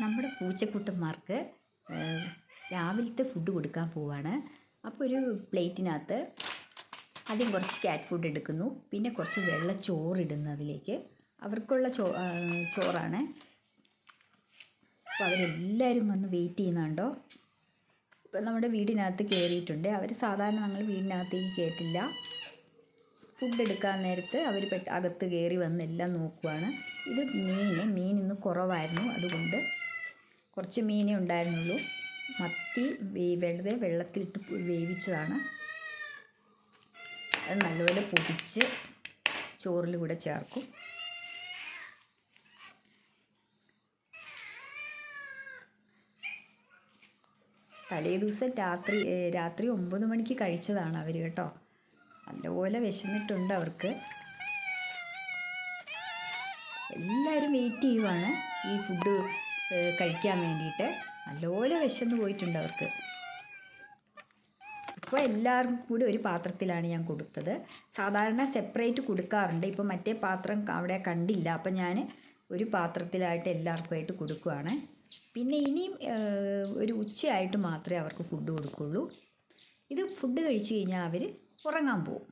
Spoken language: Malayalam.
നമ്മുടെ പൂച്ചക്കുട്ടന്മാർക്ക് രാവിലത്തെ ഫുഡ് കൊടുക്കാൻ പോവാണ്. അപ്പോൾ ഒരു പ്ലേറ്റിനകത്ത് ആദ്യം കുറച്ച് ക്യാറ്റ് ഫുഡ് എടുക്കുന്നു, പിന്നെ കുറച്ച് വെള്ള ചോറിടുന്നു അതിലേക്ക്. അവർക്കുള്ള ചോറാണ്. അപ്പോൾ അവരെല്ലാവരും വന്ന് വെയിറ്റ് ചെയ്യുന്നുണ്ടോ. ഇപ്പം നമ്മുടെ വീടിനകത്ത് കയറിയിട്ടുണ്ട്. അവർ സാധാരണ ഞങ്ങൾ വീടിനകത്തേക്ക് കയറ്റില്ല. ഫുഡ് എടുക്കാൻ നേരത്ത് അവർ അകത്ത് കയറി വന്ന് എല്ലാം നോക്കുവാണ്. ഇത് മീൻ ഇന്ന് കുറവായിരുന്നു, അതുകൊണ്ട് കുറച്ച് മീനേ ഉണ്ടായിരുന്നുള്ളൂ. മത്തി വെറുതെ വെള്ളത്തിലിട്ട് വേവിച്ചതാണ്. അത് നല്ലപോലെ പൊടിച്ച് ചോറിൽ കൂടെ ചേർക്കും. തലേ ദിവസം രാത്രി 9 മണിക്ക് കഴിച്ചതാണ് അവർ കേട്ടോ. നല്ലപോലെ വിശന്നിട്ടുണ്ട് അവർക്ക്. എല്ലാവരും വെയിറ്റ് ചെയ്യുവാണ് ഈ ഫുഡ് കഴിക്കാൻ വേണ്ടിയിട്ട്. നല്ലപോലെ വിശന്ന് പോയിട്ടുണ്ട് അവർക്ക്. ഇപ്പോൾ എല്ലാവർക്കും കൂടി ഒരു പാത്രത്തിലാണ് ഞാൻ കൊടുത്തത്. സാധാരണ സെപ്പറേറ്റ് കൊടുക്കാറുണ്ട്. ഇപ്പോൾ മറ്റേ പാത്രം അവിടെ കണ്ടില്ല, അപ്പം ഞാൻ ഒരു പാത്രത്തിലായിട്ട് എല്ലാവർക്കുമായിട്ട് കൊടുക്കുകയാണ്. പിന്നെ ഇനിയും ഒരു ഉച്ചയായിട്ട് മാത്രമേ അവർക്ക് ഫുഡ് കൊടുക്കുള്ളൂ. ഇത് ഫുഡ് കഴിച്ച് കഴിഞ്ഞാൽ അവർ ഉറങ്ങാൻ പോകും.